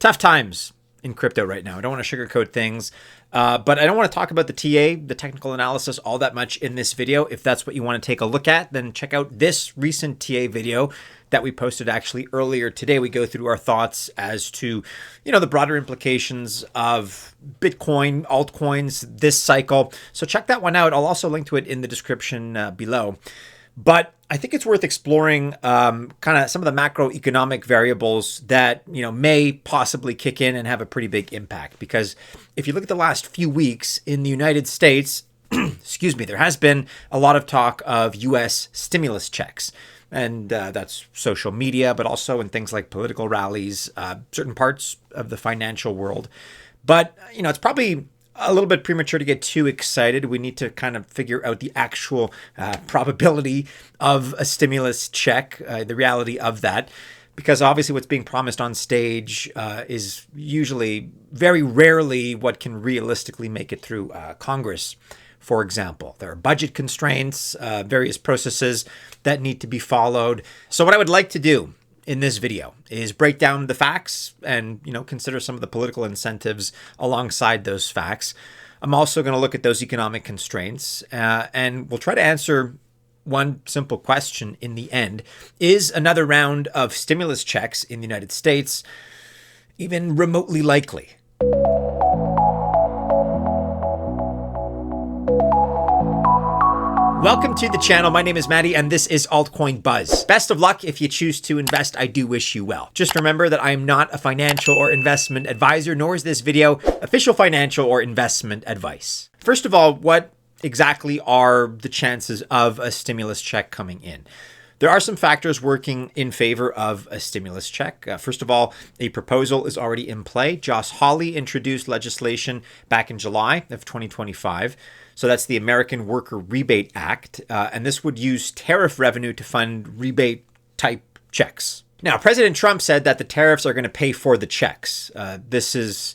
Tough times in crypto right now. I don't want to sugarcoat things, but I don't want to talk about the TA, the technical analysis, all that much in this video. If that's what you want to take a look at, then check out this recent TA video that we posted actually earlier today. We go through our thoughts as to, the broader implications of Bitcoin, altcoins, this cycle. So check that one out. I'll also link to it in the description below. But I think it's worth exploring kind of some of the macroeconomic variables that, may possibly kick in and have a pretty big impact. Because if you look at the last few weeks in the United States, there has been a lot of talk of U.S. stimulus checks. And that's social media, but also in things like political rallies, certain parts of the financial world. But, it's probably a little bit premature to get too excited. We need to kind of figure out the actual probability of a stimulus check, the reality of that, because obviously what's being promised on stage is usually very rarely what can realistically make it through Congress. For example, there are budget constraints, various processes that need to be followed. So what I would like to do in this video is break down the facts and, consider some of the political incentives alongside those facts. I'm also going to look at those economic constraints and we'll try to answer one simple question in the end. Is another round of stimulus checks in the United States even remotely likely? Welcome to the channel. My name is Maddie and this is Altcoin Buzz. Best of luck if you choose to invest. I do wish you well. Just remember that I am not a financial or investment advisor, nor is this video official financial or investment advice. First of all, what exactly are the chances of a stimulus check coming in? There are some factors working in favor of a stimulus check. First of all, a proposal is already in play. Josh Hawley introduced legislation back in July of 2025. So that's the American Worker Rebate Act. And this would use tariff revenue to fund rebate type checks. Now, President Trump said that the tariffs are going to pay for the checks. This is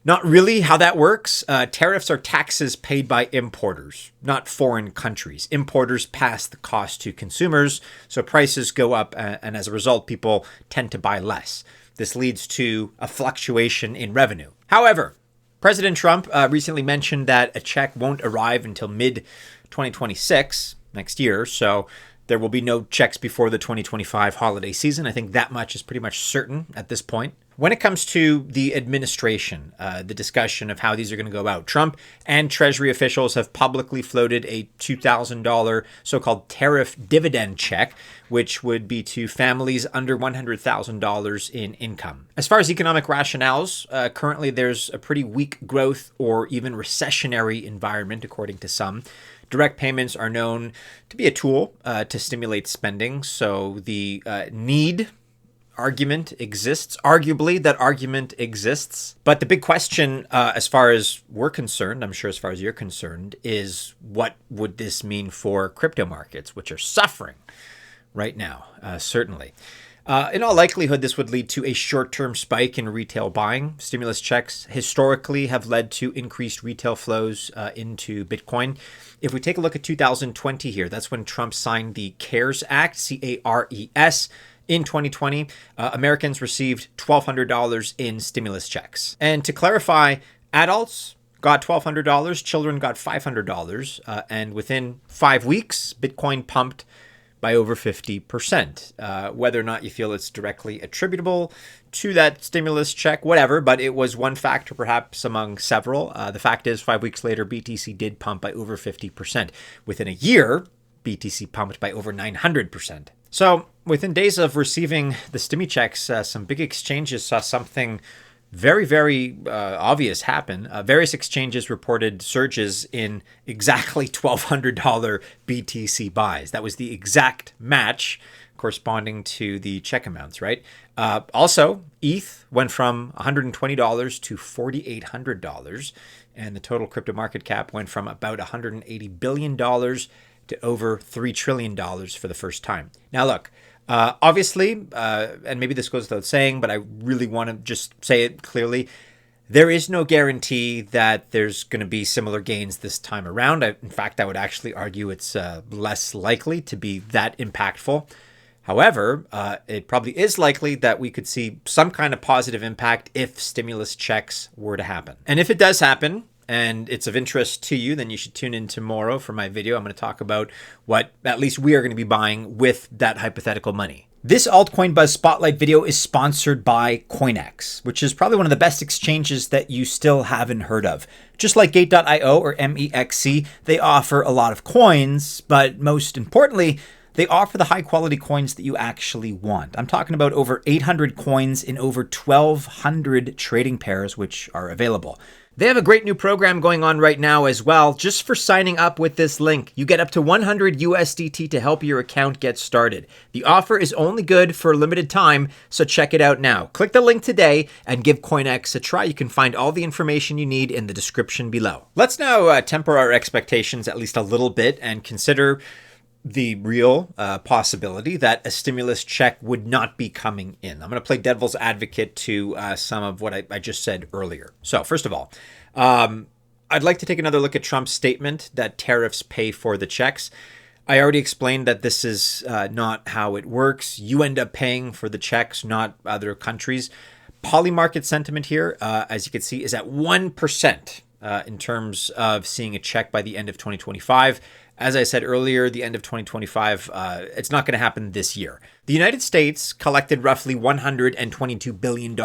not really how that works. Tariffs are taxes paid by importers, not foreign countries. Importers pass the cost to consumers, so prices go up, and as a result, people tend to buy less. This leads to a fluctuation in revenue. However, President Trump recently mentioned that a check won't arrive until mid-2026, next year, so there will be no checks before the 2025 holiday season. I think that much is pretty much certain at this point. When it comes to the administration, the discussion of how these are going to go out, Trump and Treasury officials have publicly floated a $2,000 so-called tariff dividend check, which would be to families under $100,000 in income. As far as economic rationales, currently there's a pretty weak growth or even recessionary environment, according to some. Direct payments are known to be a tool to stimulate spending, so the need argument exists. Arguably, that argument exists. But the big question, as far as we're concerned, I'm sure as far as you're concerned, is what would this mean for crypto markets, which are suffering right now, certainly. In all likelihood, this would lead to a short-term spike in retail buying. Stimulus checks historically have led to increased retail flows into Bitcoin. If we take a look at 2020 here, that's when Trump signed the CARES Act, C-A-R-E-S, in 2020, Americans received $1,200 in stimulus checks. And to clarify, adults got $1,200, children got $500, and within 5 weeks, Bitcoin pumped by over 50%. Whether or not you feel it's directly attributable to that stimulus check, whatever, but it was one factor perhaps among several. The fact is, 5 weeks later, BTC did pump by over 50%. Within a year, BTC pumped by over 900%. So within days of receiving the stimmy checks, some big exchanges saw something very, very obvious happen. Various exchanges reported surges in exactly $1,200 BTC buys. That was the exact match corresponding to the check amounts, right? Also, ETH went from $120 to $4,800, and the total crypto market cap went from about $180 billion to over $3 trillion for the first time. Now, look, obviously, and maybe this goes without saying, but I really want to just say it clearly, there is no guarantee that there's going to be similar gains this time around. In fact, I would actually argue it's less likely to be that impactful. However, it probably is likely that we could see some kind of positive impact if stimulus checks were to happen. And if it does happen, and it's of interest to you, then you should tune in tomorrow for my video. I'm going to talk about what at least we are going to be buying with that hypothetical money. This Altcoin Buzz Spotlight video is sponsored by CoinEx, which is probably one of the best exchanges that you still haven't heard of. Just like Gate.io or MEXC, they offer a lot of coins, but most importantly, they offer the high quality coins that you actually want. I'm talking about over 800 coins in over 1,200 trading pairs, which are available. They have a great new program going on right now as well. Just for signing up with this link, you get up to 100 USDT to help your account get started. The offer is only good for a limited time, so check it out now. Click the link today and give CoinEx a try. You can find all the information you need in the description below. Let's now temper our expectations at least a little bit and consider the real possibility that a stimulus check would not be coming in. I'm going to play devil's advocate to some of what I just said earlier. So first of all, I'd like to take another look at Trump's statement that tariffs pay for the checks. I already explained that this is not how it works. You end up paying for the checks, not other countries. Polymarket sentiment here, as you can see, is at 1% in terms of seeing a check by the end of 2025. As I said earlier, the end of 2025, it's not going to happen this year. The United States collected roughly $122 billion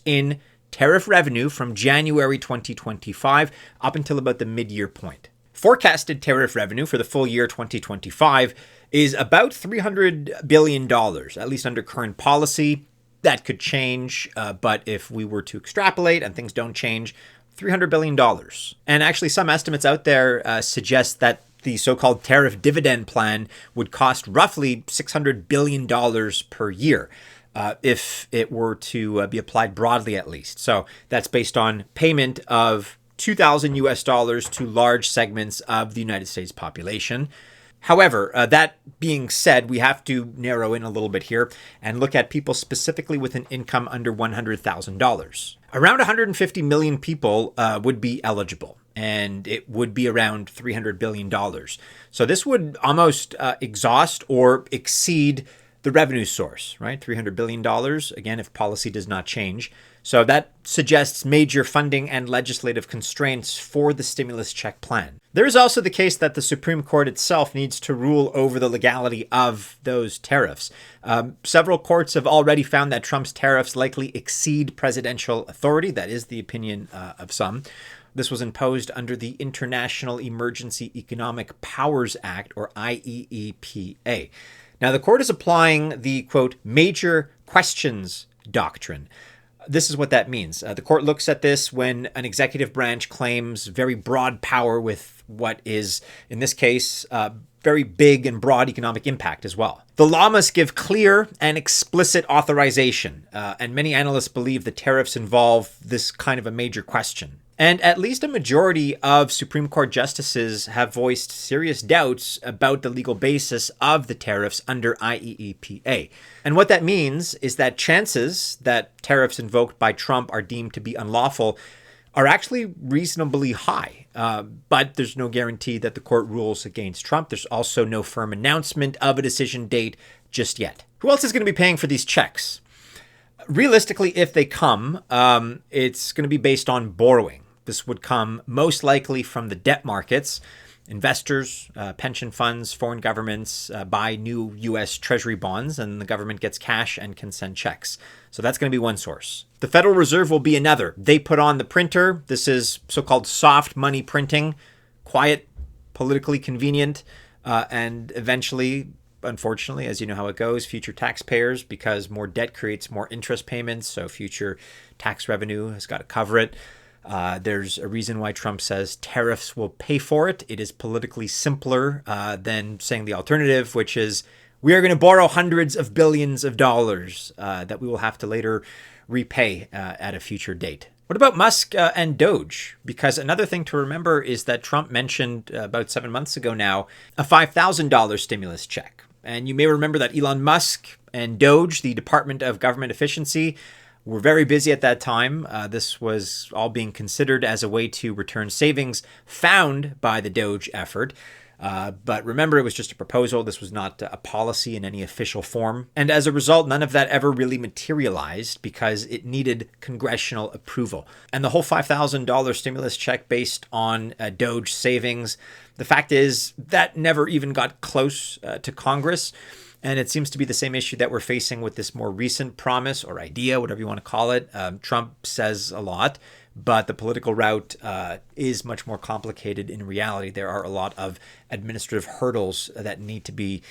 in tariff revenue from January 2025 up until about the mid-year point. Forecasted tariff revenue for the full year 2025 is about $300 billion, at least under current policy. That could change, but if we were to extrapolate and things don't change, $300 billion. And actually, some estimates out there suggest that the so-called tariff dividend plan would cost roughly $600 billion per year if it were to be applied broadly at least. So that's based on payment of $2,000 to large segments of the United States population. However, that being said, we have to narrow in a little bit here and look at people specifically with an income under $100,000. Around 150 million people would be eligible, and it would be around $300 billion. So this would almost exhaust or exceed the revenue source, right? $300 billion, again, if policy does not change. So that suggests major funding and legislative constraints for the stimulus check plan. There is also the case that the Supreme Court itself needs to rule over the legality of those tariffs. Several courts have already found that Trump's tariffs likely exceed presidential authority. That is the opinion of some. This was imposed under the International Emergency Economic Powers Act, or IEEPA. Now, the court is applying the, quote, major questions doctrine. This is what that means. The court looks at this when an executive branch claims very broad power with what is, in this case, very big and broad economic impact as well. The law must give clear and explicit authorization, and many analysts believe the tariffs involve this kind of a major question. And at least a majority of Supreme Court justices have voiced serious doubts about the legal basis of the tariffs under IEEPA. And what that means is that chances that tariffs invoked by Trump are deemed to be unlawful are actually reasonably high. But there's no guarantee that the court rules against Trump. There's also no firm announcement of a decision date just yet. Who else is going to be paying for these checks? Realistically, if they come, it's going to be based on borrowing. This would come most likely from the debt markets. Investors, pension funds, foreign governments buy new U.S. Treasury bonds, and the government gets cash and can send checks. So that's going to be one source. The Federal Reserve will be another. They put on the printer. This is so-called soft money printing, quiet, politically convenient, and eventually, unfortunately, as you know how it goes, future taxpayers, because more debt creates more interest payments, so future tax revenue has got to cover it. There's a reason why Trump says tariffs will pay for it. It is politically simpler than saying the alternative, which is we are going to borrow hundreds of billions of dollars that we will have to later repay at a future date. What about Musk and DOGE? Because another thing to remember is that Trump mentioned about 7 months ago now a $5,000 stimulus check. And you may remember that Elon Musk and DOGE, the Department of Government Efficiency, were very busy at that time. This was all being considered as a way to return savings found by the DOGE effort. But remember, it was just a proposal. This was not a policy in any official form. And as a result, none of that ever really materialized because it needed congressional approval. And the whole $5,000 stimulus check based on DOGE savings, the fact is that never even got close to Congress. And it seems to be the same issue that we're facing with this more recent promise or idea, whatever you want to call it. Trump says a lot, but the political route is much more complicated in reality. There are a lot of administrative hurdles that need to be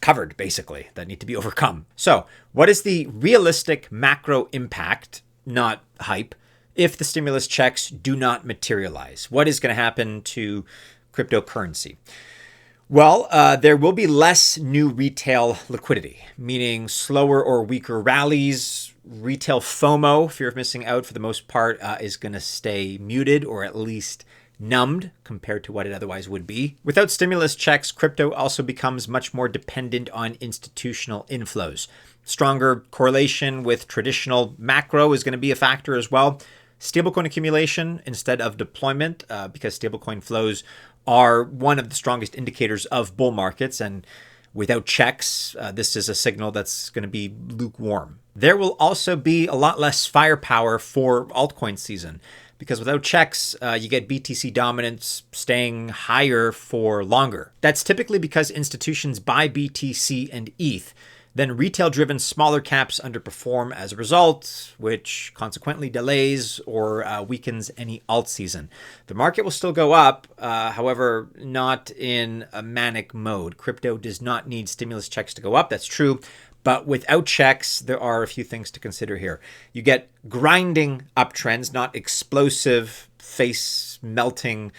covered, basically, that need to be overcome. So what is the realistic macro impact, not hype, if the stimulus checks do not materialize? What is going to happen to cryptocurrency? Well, there will be less new retail liquidity, meaning slower or weaker rallies. Retail FOMO, fear of missing out, for the most part, is going to stay muted or at least numbed compared to what it otherwise would be. Without stimulus checks, crypto also becomes much more dependent on institutional inflows. Stronger correlation with traditional macro is going to be a factor as well. Stablecoin accumulation instead of deployment, because stablecoin flows are one of the strongest indicators of bull markets. And without checks, this is a signal that's going to be lukewarm. There will also be a lot less firepower for altcoin season because without checks, you get BTC dominance staying higher for longer. That's typically because institutions buy BTC and ETH. Then retail-driven smaller caps underperform as a result, which consequently delays or weakens any alt season. The market will still go up, however, not in a manic mode. Crypto does not need stimulus checks to go up, that's true. But without checks, there are a few things to consider here. You get grinding uptrends, not explosive, face-melting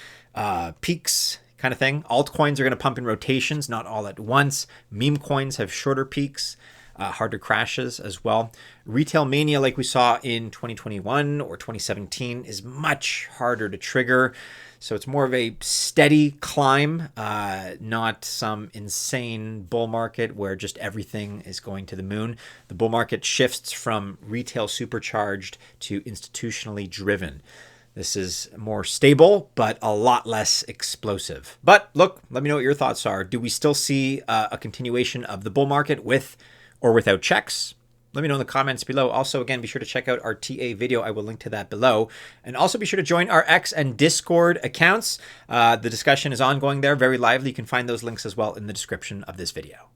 peaks kind of thing. Altcoins are going to pump in rotations, not all at once. Meme coins have shorter peaks, harder crashes as well. Retail mania, like we saw in 2021 or 2017, is much harder to trigger. So it's more of a steady climb, not some insane bull market where just everything is going to the moon. The bull market shifts from retail supercharged to institutionally driven. This is more stable, but a lot less explosive. But look, let me know what your thoughts are. Do we still see a continuation of the bull market with or without checks? Let me know in the comments below. Also, again, be sure to check out our TA video. I will link to that below. And also be sure to join our X and Discord accounts. The discussion is ongoing there, very lively. You can find those links as well in the description of this video.